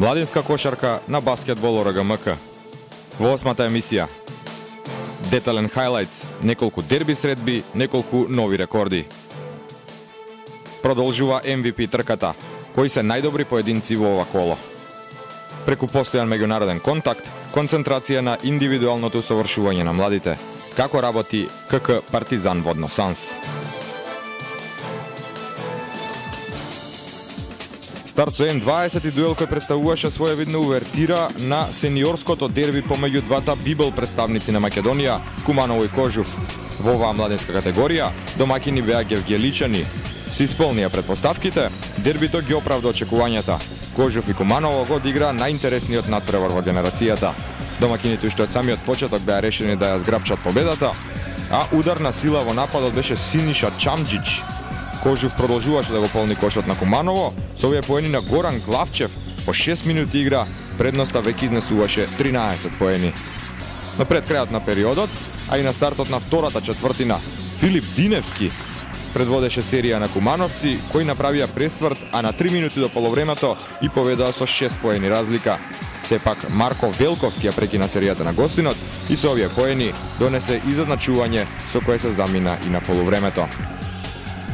Младинска кошарка на баскетбол ОРГМК. Во 8-та емисија детален хайлайтс, неколку дерби средби, неколку нови рекорди. Продолжува MVP трката, кои се најдобри поединци во ова коло. Преку постојан меѓународен контакт, концентрација на индивидуалното усовршување на младите. Како работи КК Партизан Водно Санс. Старт со М20 дуел кој представуваше своевидна увертира на сениорското дерби помеѓу двата бибел представници на Македонија, Куманово и Кожув. Во оваа младинска категорија домаќини беа гевгеличани. Се исполнија предпоставките, дербито ги оправда очекувањата. Кожув и Куманово го одигра најинтересниот надпревар во генерацијата. Домаќините уште од самиот почеток беа решени да ја зграпчат победата, а ударна сила во нападот беше Синиша Чамџич. Кожув продолжуваше да го полни кошот на Куманово, со овие поени на Горан Главчев по 6 минути игра, предноста веќе изнесуваше 13 поени. Но пред крајот на периодот, а и на стартот на втората четвртина, Филип Диневски предводеше серија на кумановци, кои направија пресврт, а на 3 минути до полувремето и победаа со 6 поени разлика. Сепак Марко Велковски ја прекина серијата на гостинот и со овие поени донесе изедначување со кое се замина и на полувремето.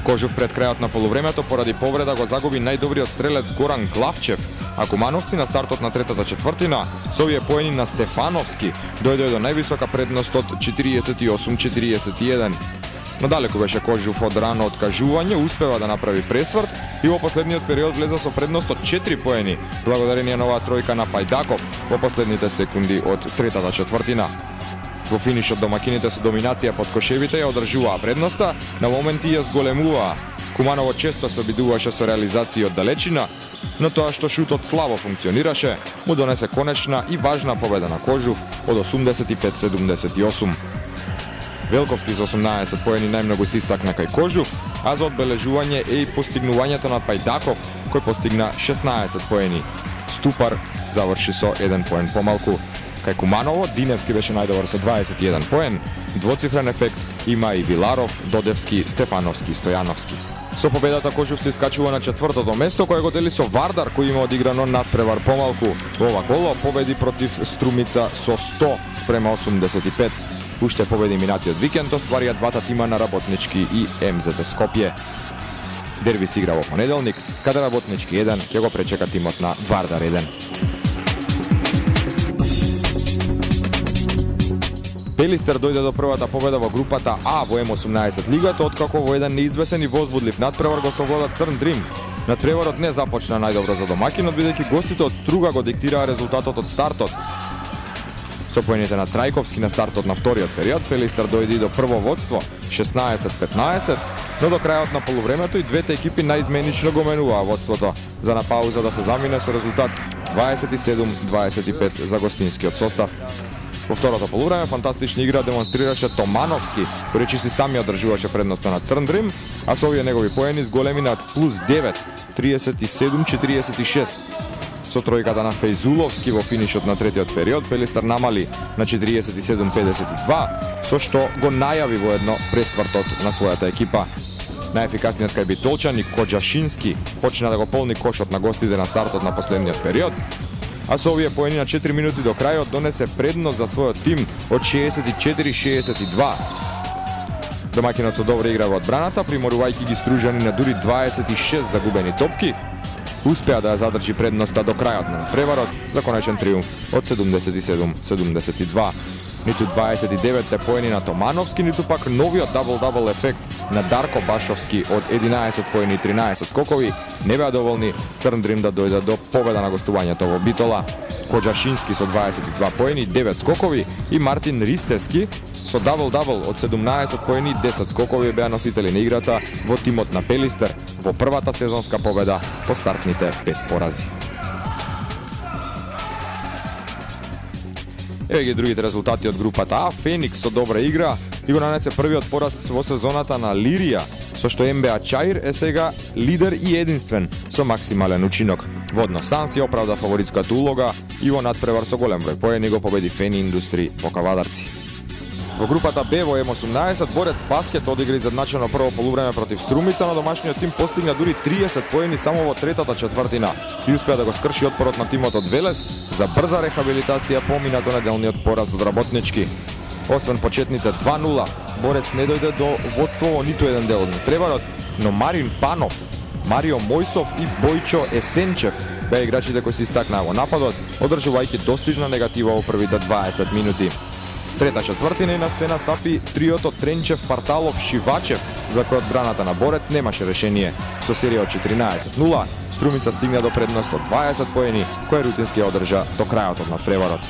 Кожув пред крајот на полувремето поради повреда го загуби најдобриот стрелец Горан Главчев, а кумановци на стартот на третата четвртина со овие поени на Стефановски дојде до највисока предност од 48-41. Но далеку беше Кожув од рано откажување, успева да направи пресврт и во последниот период влеза со предност од 4 поени, благодарение на оваа тројка на Пајдаков во последните секунди од третата четвртина. Во финишот домакините со доминација под кошевите ја одржуваа предноста, на моменти ја зголемуваа. Куманово често се обидуваше со реализации од далечина, но тоа што шутот слабо функционираше, му донесе конечна и важна победа на Кожув од 85-78. Велковски со 18 поени најмногу се истакна кај Кожув, а за одбележување е и постигнувањето на Пајдаков, кој постигна 16 поени. Ступар заврши со 1 поен помалку. Кај Куманово, Диневски беше најдобар со 21 поен, двоцифрен ефект има и Виларов, Додевски, Стефановски, Стојановски. Со победата Кожув се искачува на четвртото место, кое го дели со Вардар, кој има одиграно надпревар помалку. Во ова коло победи против Струмица со 100-85. Уште победи минатиот викенд остварија двата тима на Работнички и МЗД Скопје. Дерби се игра во понеделник, каде Работнички 1 ќе го пречека тимот на Вардар 1. Пелистер дојде до првата победа во групата А во М18 лигата, откако во еден неизвесен и возбудлив надпревар го совлада Црн Дрим. Надпреварот не започна најдобро за домакинот, бидејќи гостите од Струга го диктираа резултатот од стартот. Со поените на Трајковски на стартот на вториот период, Пелистер дојде до прво водство 16-15, но до крајот на полувремето и двете екипи наизменично го менуваа водството, за на пауза да се замине со резултат 27-25 за гостинскиот состав. Во второто полувреме фантастична игра демонстрираше Томановски, кој речиси сами одржуваше предноста на Црн Дрим, а со овие негови поени зголеми на плюс 9, 37-46. Со тројката на Фејзуловски во финишот на третиот период, Пелистер намали на 47-52, со што го најави воедно пресвртот на својата екипа. Најефикасниот кај битолчани Коджашински почна да го полни кошот на гостите на стартот на последниот период, а со овие поени на 4 минути до крајот донесе предност за својот тим од 64-62. Домакинот со добра игра во одбраната, приморувајќи ги стружани на дури 26 загубени топки, успеа да ја задржи предноста до крајот на преварот за конечен триумф од 77-72. Ниту 29 поени на Томановски, ниту пак новиот дабл-дабл ефект на Дарко Башовски од 11 поени и 13 скокови не беа доволни Црн Дрим да дојде до победа на гостувањето во Битола. Коджашински со 22 поени, 9 скокови и Мартин Ристевски со дабл-дабл од 17 поени и 10 скокови беа носители на играта во тимот на Пелистер во првата сезонска победа по стартните 5 порази. Еве ги другите резултати од групата А. Феникс со добра игра и го нанесе првиот пораз во сезоната на Лирија, со што МБА Чаир е сега лидер и единствен со максимален учинок. Водно Санс ја оправда фаворитската улога и во надпревар со голем број поени го победи Фени Индустри по Кавадарци. Во групата Б во М18 Борец Баскет одигра изедначено прво полувреме против Струмица, на домашниот тим постигна дури 30 поени само во третата четвртина и успеа да го скрши отпорот на тимот од Велес за брза рехабилитација по минатонеделниот пораз од Работнички. Освен почетните 2-0, Борец не дојде до водство во ниту еден дел од надпреварот, но Марин Панов, Марио Мојсов и Бојчо Есенчев беа играчите кои се истакнаа во нападот, одржувајќи достижна негатива во првите 20 минути. Трета четвртина и на сцена стапи триото Тренчев, Парталов, Шивачев, за кој одбраната на Борец немаше решение. Со серија од 14-0, Струмица стигна до предност од 20 поени, која рутински одржа до крајот од надпреварот.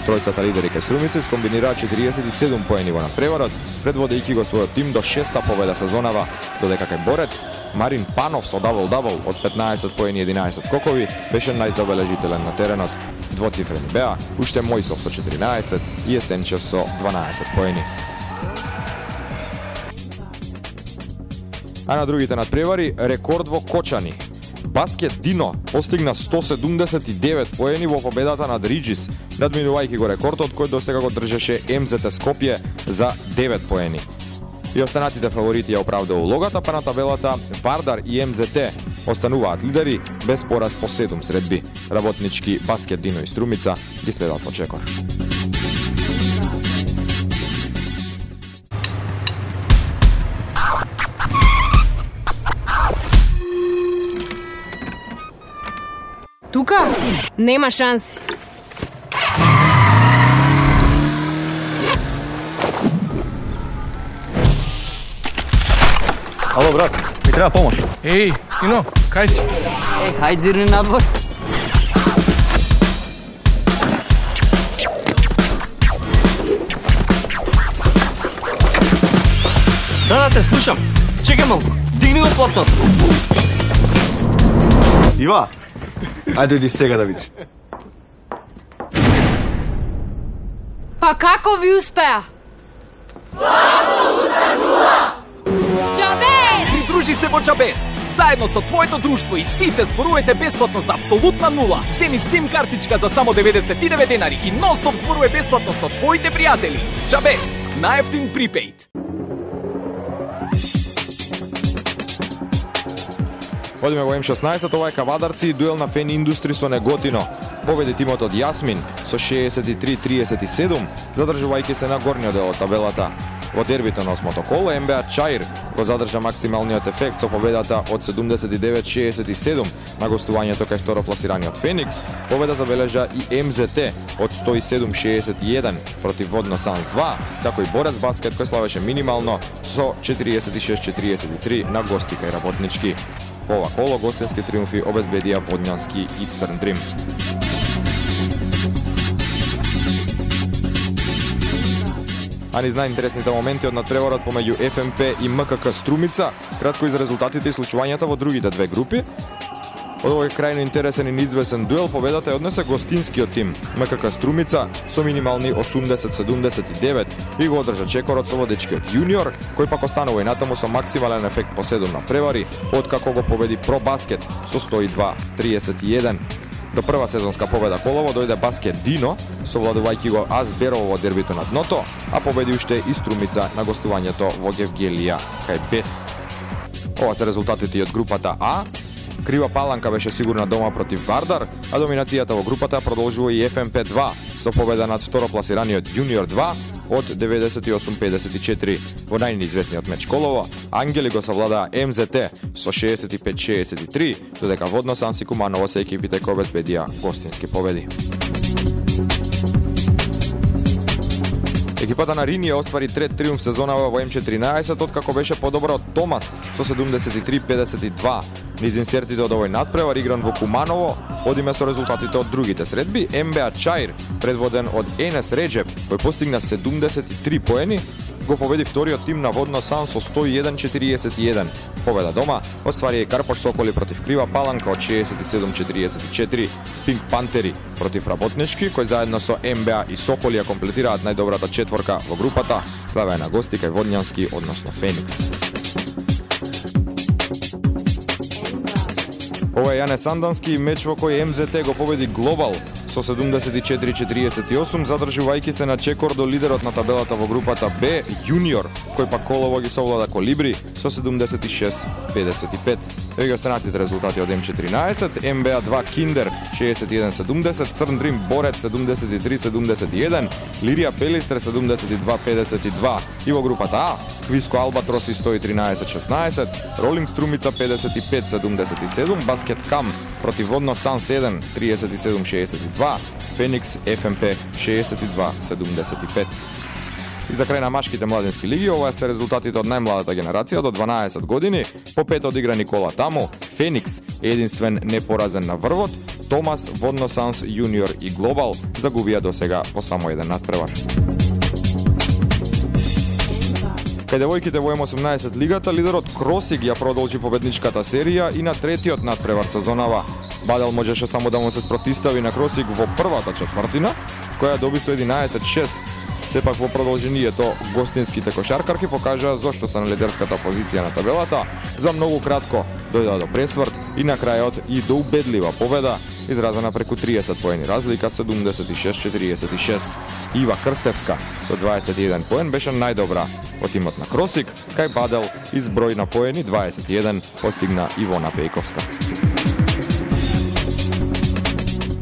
Тројцата лидери кај Струмица искомбинираа 47 поени во надпреварот, предводејќи го својот тим до 6-та победа сезонава, додека кај Борец Марин Панов со дабл-дабл од 15 поени и 11 скокови беше најзабележителен на теренот. Двоцифрени беа уште Мојсов со 14 и Есенчев со 12 поени. А на другите надпревари рекорд во Кочани. Баскет Дино постигна 179 поени во победата над Риджис, надминувајќи го рекордот кој досега го држеше МЗТ Скопје за 9 поени. И останатите фаворити ја оправдаа улогата, па на табелата Вардар и МЗТ остануваат лидери без пораз по 7 средби. Работнички, Баскет Дино и Струмица ги следат во чекор. Тука нема шанси. Ало, брат, ми треба помош. Еј, Тино, кај си? Хајде зирни надвор. Да, те слушам. Чекај малку. Дигни го платното. Ива, ајде дојди сега да видиш. Па како ви успеа? Чабес! Придружи се во Чабес. Заедно со твоето друштво и сите зборувајте бесплатно за апсолутна нула. Земи сим картичка за само 99 денари и нон-стоп зборувај бесплатно со твоите пријатели. Чабес, најефтин припејд. Одиме во М16, ова е Кавадарци и дуел на Фен Индустри со Неготино. Победи тимот од Јасмин со 63-37, задржувајќи се на горниот дел од табелата. Во дербито на осмото коло, МБА Чаир го задржа максималниот ефект со победата од 79-67 на гостувањето кај второпласираниот Феникс. Победа забележа и МЗТ од 107-61 против Водно Санс 2, како и Борец Баскет кој славеше минимално со 46-43 на гости кај Работнички. Во ова коло гостински триумфи обезбедија Водњански и Црн Дрим. А низ најинтересните моменти од надпреварот помеѓу ФМП и МКК Струмица, кратко и за резултатите и случувањата во другите две групи. Од овој крајно интересен и неизвесен дуел победата ја однесе гостинскиот тим МКК Струмица со минимални 80-79 и го одржа чекорот со водечкиот јуниор, кој пак останува и натаму со максимален ефект по 7 надпревари, откако го победи Про Баскет со 102-31. До прва сезонска победа колово дојде Баскет Дино, совладувајќи го Аз Берово во дербито на дното, а победи уште и Струмица на гостувањето во Гевгелија кај Бест. Ова се резултатите од групата А. Крива Паланка беше сигурна дома против Вардар, а доминацијата во групата продолжува и ФМП 2 со победа над второпласираниот Јуниор 2 од 98-54. Во најнизвестниот меч колово, Ангели го совладаа МЗТ со 65-63, додека Водно Санс и Куманово се екипите кои обезбедија гостински победи. Екипата на Рини оствари трет триумф сезонава во М14, откако беше подобра од Томас со 73-52. Низ инсертите од овој надпревар игран во Куманово, одиме со резултатите од другите средби. МБА Чаир, предводен од Енес Реджеп, кој постигна 73 поени, го победи вториот тим на Водно Сан со 101-41. Победа дома оствари и Карпош Соколи против Крива Паланка од 67-44. Пинк Пантери против Работнички, кој заедно со МБА и Соколи ја комплетираат најдобрата четворка во групата, славеа на гости кај Водњански, односно Феникс. Ова е Јане Сандански меч во кој МЗТ го победи Глобал со 74-48, задржувајќи се на чекор до лидерот на табелата во групата Б, Јуниор, кој пак колово ги совлада Колибри со 76-55. Ега останатите резултати од М14, МБА 2 Киндер 61-70, Црн Дрим Борец 73-71, Лирија Пелистер 72-52. И во групата А, Квиско Албатроси 113-16, Ролинг Струмица 55-77, Баскет Кам против Водно Сан 7 37-62, Феникс ФМП 62-75. И за крај на машките младински лиги, ова се резултатите од најмладата генерација до 12 години. По 5 одигра Никола Тамо, Феникс единствен непоразен на врвот, Томас, Водно Санс, Јуниор и Глобал загубија до сега по само еден надпревар. Кај девојките во М18 лигата, лидерот Кросиг ја продолжи победничката серија и на третиот надпревар сезонава. Бадел можеше само да му се спротистави на Кросиг во првата четвртина, која доби со 11-6. Сепак во продолжението гостинските кошаркарки покажаа зошто се на лидерската позиција на табелата. За многу кратко дојдоа до пресврт и на крајот и до убедлива победа, изразена преку 30 поени разлика, 76-46. Ива Крстевска со 21 поен беше најдобра од тимот на Кросик, кај Бадел изброј на поени 21 постигна Ивона Пејковска.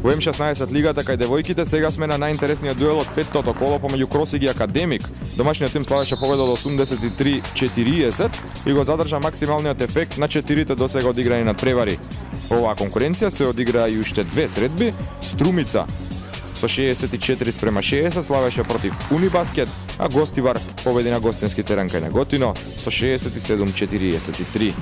Во М16 лигата кај девојките сега сме на најинтересниот дуел од петтото коло помеѓу Кросиг и Академик. Домашниот тим славеше победа од 83-40 и го задржа максималниот ефект на 4 досега одиграни надпревари. Оваа конкуренција се одигра и уште две средби. Струмица со 64-60 славеше против Унибаскет, а Гостивар победи на гостински терен кај Неготино со 67-43.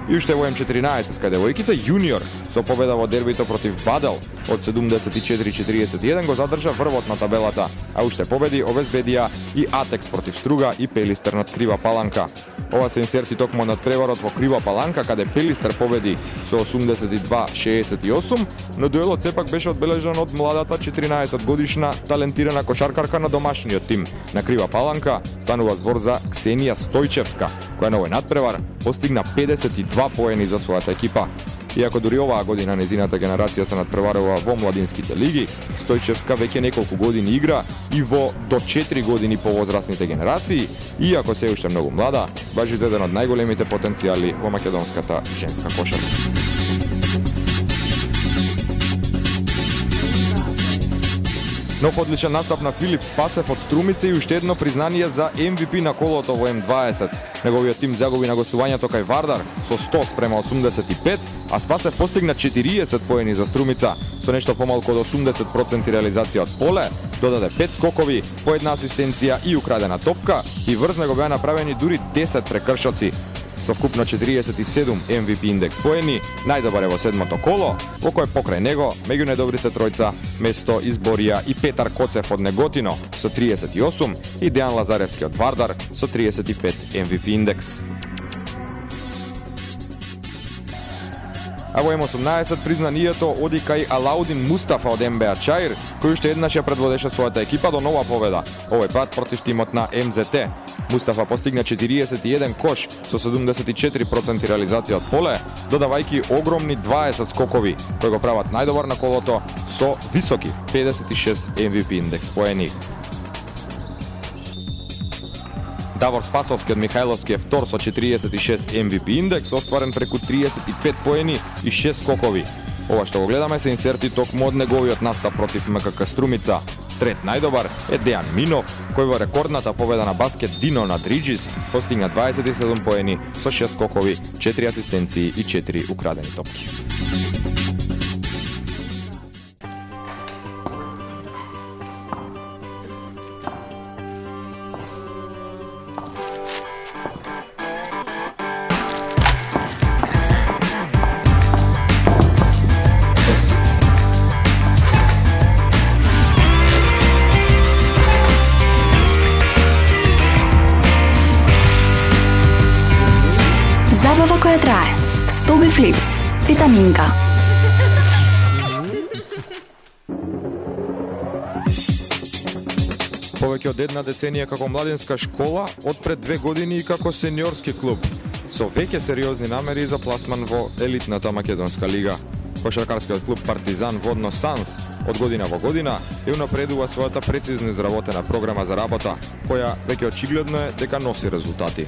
И уште во М14 каде девојките Јуниор со победа во дербито против Бадел од 74-41 го задржа врвот на табелата, а уште победи обезбедија и Атекс против Струга и Пелистер над Крива Паланка. Ова се инсерти токму над преварот во Крива Паланка, каде Пелистер победи со 82-68, но дуелот сепак беше одбележан од младата 14 годишна талентирана кошаркарка на домашниот тим на Крива Паланка. Станува збор за Ксенија Стојчевска, која на овој надпревар постигна 52 поени за својата екипа. Иако дури оваа година незината генерација се надпреварува во младинските лиги, Стојчевска веќе неколку години игра и во до 4 години повозрастните генерации, иако се уште многу млада, важи за еден од најголемите потенцијали во македонската женска кошарка. Нов одличен настап на Филип Спасев од Струмица и уште едно признание за MVP на колото во М20. Неговиот тим загуби на гостувањето кај Вардар со 100-85, а Спасев постигна 40 поени за Струмица со нешто помалку од 80% реализација од поле, додаде 5 скокови, по една асистенција и украдена топка и врз него беа направени дури 10 прекршоци. Со вкупно 47 MVP индекс поени, најдобар е во седмото коло, во кое покрај него, меѓу најдобрите тројца, место изборија и Петар Коцев од Неготино со 38 и Дејан Лазаревски од Вардар со 35 MVP индекс. А во М18 признанието оди кај Алаудин Мустафа од МБА Чаир, кој уште еднаш ја предводеше својата екипа до нова победа, овој пат против тимот на МЗТ. Мустафа постигна 41 кош со 74% реализација од поле, додавајќи огромни 20 скокови, кои го прават најдобар на колото со високи 56 MVP индекс поени. Давор Спасовски од Михајловски е втор со 46 MVP индекс, остварен преку 35 поени и 6 скокови. Ова што го гледаме се инсерти токму од неговиот настап против МКК Струмица. Трет најдобар е Дејан Минов, кој во рекордната победа на баскет Дино над Риджис постигна 27 поени со 6 скокови, 4 асистенции и 4 украдени топки. Забава која трае. Стоби Флипс. Витаминка. Повеќе од една деценија како младинска школа, од пред 2 години и како сениорски клуб, со веќе сериозни намери за пласман во елитната македонска лига. Кошаркарскиот клуб Партизан водно Санс од година во година ја унапредува својата прецизно изработена програма за работа, која веќе очигледно е дека носи резултати.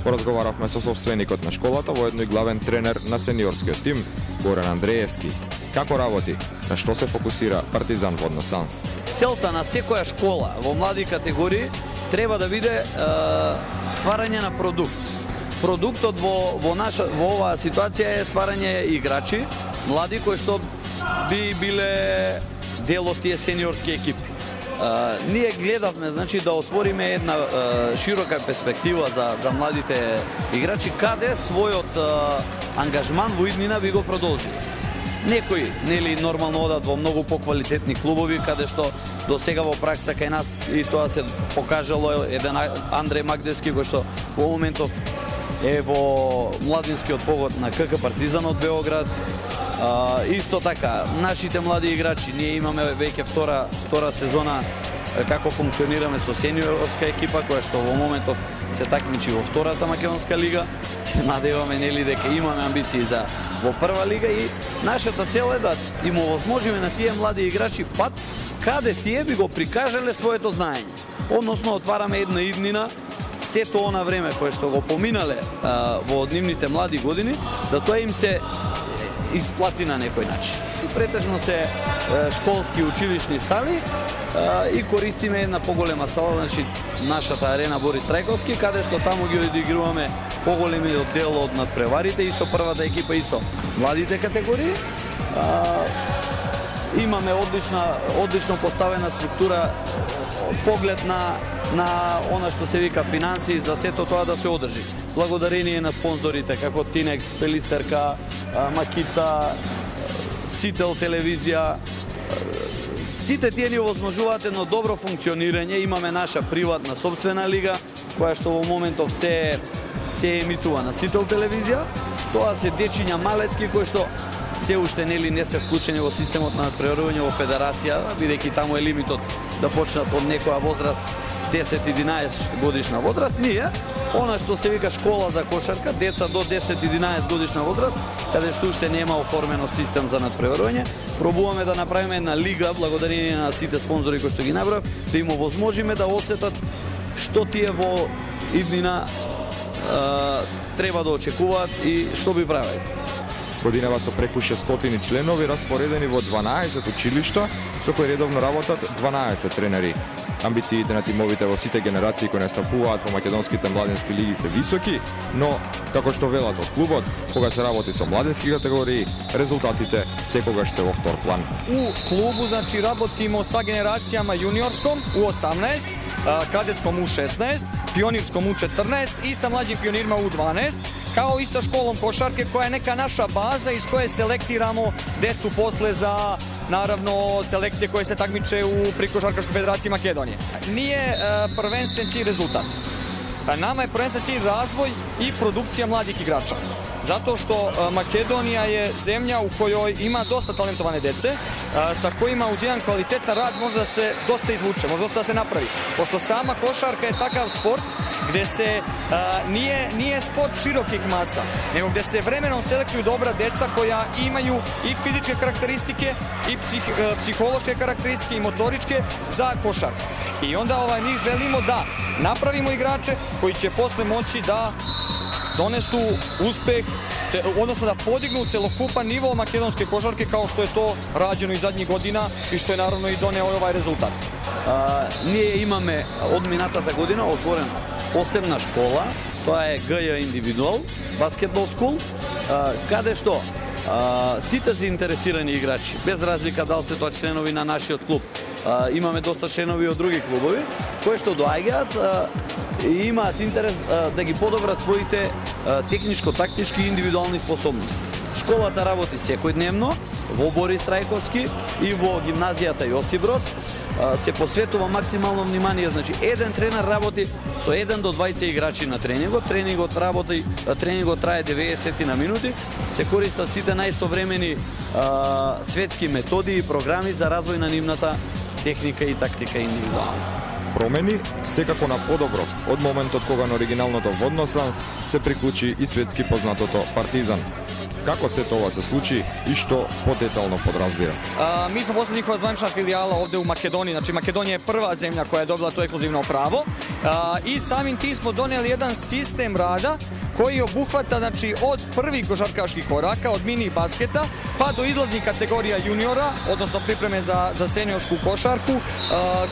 Поразговаравме со собственикот на школата, воедно и главен тренер на сениорскиот тим, Горан Андреевски. Како работи, на што се фокусира Партизан водно Санс? Целта на секоја школа во млади категории треба да биде стварање на продукт. Продуктот во оваа ситуација е стварање играчи, млади кои што би биле дел од тие сениорски екипи. Ние гледавме, значи, да отвориме една широка перспектива за младите играчи, каде својот ангажман во иднина би го продолжили. Некои, нели, нормално одат во многу поквалитетни клубови, каде што до сега во пракса кај нас и тоа се покажало еден Андреј Магдевски, кој што во моментов е во младинскиот погод на КК Партизан од Београд. Исто така, нашите млади играчи, ние имаме веќе втора сезона како функционираме со сениорска екипа, која што во моментов се такмичи во втората македонска лига. Се надеваме, нели, дека имаме амбиции за во прва лига и нашата цел е да им овозможиме на тие млади играчи пат каде тие би го прикажале своето знаење. Односно, отвараме една иднина сето она време кое што го поминале во нивните млади години, да тоа им се исплати на некој начин. И претежно се школски училишни сали и користиме една поголема сала, значи нашата арена Борис Трајковски, каде што таму ги одигруваме поголемиот дел од надпреварите и со првата екипа и со младите категории. Имаме одлично поставена структура од поглед на она што се вика финанси за сето тоа да се одржи. Благодарение на спонзорите како Тинекс, Пелистерка, Макита, Сител телевизија. Сите тие ни овозможуваат едно добро функционирање. Имаме наша приватна собствена лига, која што во моментов се емитува на Сител телевизија. Тоа се дечиња малецки кои што се уште не се вклучени во системот на надпреварување во федерација, бидејќи таму е лимитот да почнат од некоја возраст 10-11 годишна возраст. Ние, она што се вика школа за кошарка, деца до 10-11 годишна возраст, каде што уште нема оформено систем за надпреварување, пробуваме да направиме една лига, благодарение на сите спонзори кои што ги набрав, да им овозможиме да осетат што тие во иднина треба да очекуваат и што би правеле. Годинава со преку 600 членови распоредени во 12 училишта, со кои редовно работат 12 тренери. Амбициите на тимовите во сите генерации кои настапуваат во македонските младински лиги се високи, но, како што велат од клубот, кога се работи со младински категории, резултатите секогаш се во втор план. У клубу, значи, работимо са генерацијама јуниорском, U18, кадетском U16, пионирском U14 и са млади пионирма U12, као и са школом кошарке, која е нека наша база из која селектирамо децу после за, наравно, селекција која се такмиче при Кошаркашка федерација Македонија. Ние првенствен cilj резултат. Nama je prvenstvен cilj razvoj i produkcija mladih igrača. Zato što Makedonija je zemlja u kojoj ima dosta talentovane dece, sa kojima uz jedan kvalitetan rad može da se dosta izvuče, može dosta da se napravi. Pošto sama košarka je takav sport gde se nije sport širokih masa, nego gde se vremenom selektuju dobra deca koja imaju i fizičke karakteristike i psihološke karakteristike i motoričke za košarku. I onda mi želimo da napravimo igrače koji će posle moći da donesu uspeh, odnosno da podignu celokupan nivo makedonske košarke kao što je to rađeno i zadnjih godina i što je naravno i doneo ovaj rezultat. Ние имаме од минатата година отворена посебна школа, тоа е ГЈ Индивидуал баскетбол скул, каде што сите заинтересирани играчи, без разлика дали се тоа членови на нашиот клуб, имаме доста членови од други клубови, кои што доаѓаат и имаат интерес да ги подобрат своите техничко-тактички и индивидуални способности. Школата работи секојдневно во Борис Трајковски и во гимназијата Јосип Броз. Се посветува максимално внимание, значи еден тренер работи со 1 до 20 играчи на тренингот. Тренингот трае 90 на минути. Се користат сите најсовремени светски методи и програми за развој на нивната техника и тактика индивидуално. Промени секако на подобро од моментот кога на оригиналното водно Санс се приклучи и светски познатото Партизан. како се тоа се случи и што подетално подразбира. Mi smo postali njihova zvanična filijala ovde u Makedoniji, znači Makedonija je prva zemlja koja je dobila to ekskluzivno pravo i samim tim smo doneli jedan sistem rada koji obuhvata znači od prvih košarkaških koraka, od mini basketa pa do izlaznih kategorija juniora, odnosno pripreme za seniorsku košarku,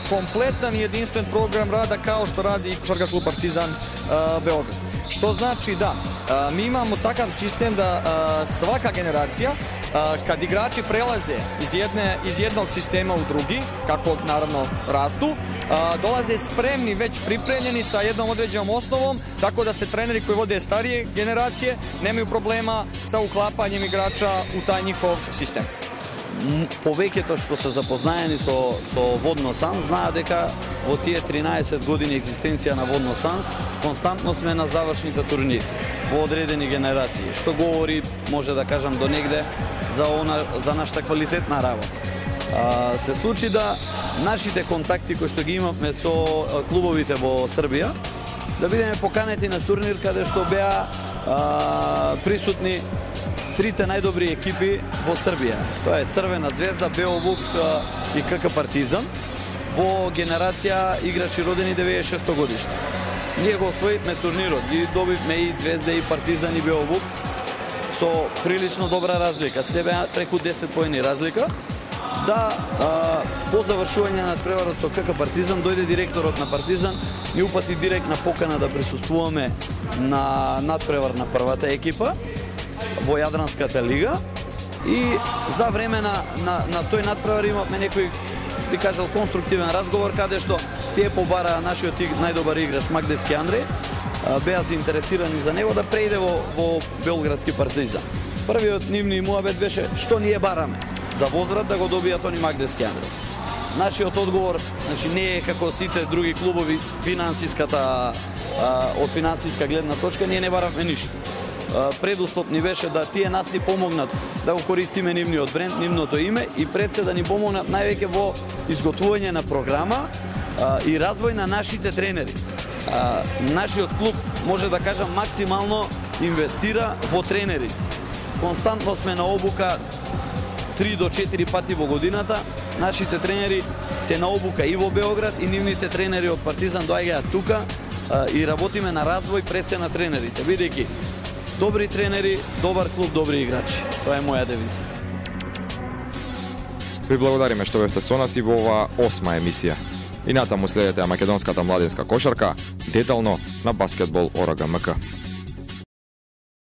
kompletan jedinstven program rada kao što radi i košarkaški klub Partizan Beograd. Što znači da mi imamo takav sistem da svaka generacija kad igrači prelaze iz jednog sistema u drugi, kako naravno rastu, dolaze spremni, već pripremljeni sa jednom određenom osnovom, tako da se treneri koji vode starije generacije nemaju problema sa uklapanjem igrača u taj njihov sistem. Повеќето што се запознаени со Водно Санс знаат дека во тие 13 години екзистенција на Водно Санс константно сме на завршните турнири во одредени генерации, што говори, може да кажам до негде, за нашата квалитетна работа. Се случи да нашите контакти кои што ги имавме со клубовите во Србија, да бидеме поканети на турнир каде што беа присутни трите најдобри екипи во Србија. Тоа е Црвена Звезда, Беовук и КК Партизан во генерација играчи родени 96 годишни. Ние го освоивме турнирот, ги добивме и Звезда, и Партизан, и Беовук со прилично добра разлика. Се беа преку 10 поени разлика. Да, по завршување на надпреварот со КК Партизан дојде директорот на Партизан, ни упати директна покана да присуствуваме на надпревар на првата екипа во Јадранската лига и за време на тој надпревар имавме некој, би кажал, конструктивен разговор каде што тие побараа нашиот најдобар играч Магдевски Андреј, беа заинтересирани за него да преиде во Белградски Партизан. Првиот нивни муабет беше што ние бараме за возврат да го добијат они Магдевски Андреј. Нашиот одговор, значи, не е како сите други клубови од финансиска гледна точка, ние не баравме ништо. Предуслов ни беше да тие нас ни помогнат да го користиме нивниот бренд, нивното име и пред се да ни помогнат највеќе во изготвување на програма и развој на нашите тренери. Нашиот клуб, може да кажам, максимално инвестира во тренерите. Константно сме на обука 3 до 4 пати во годината. Нашите тренери се на обука и во Београд и нивните тренери од Партизан доаѓаат тука и работиме на развој пред се на тренерите, бидејќи добри тренери, добар клуб, добри играчи. Тоа е моја девиза. Ви благодариме што бевте со нас и во оваа 8-ма емисија. И натаму следете македонската младинска кошарка, детално на Баскетбол ОРГМК.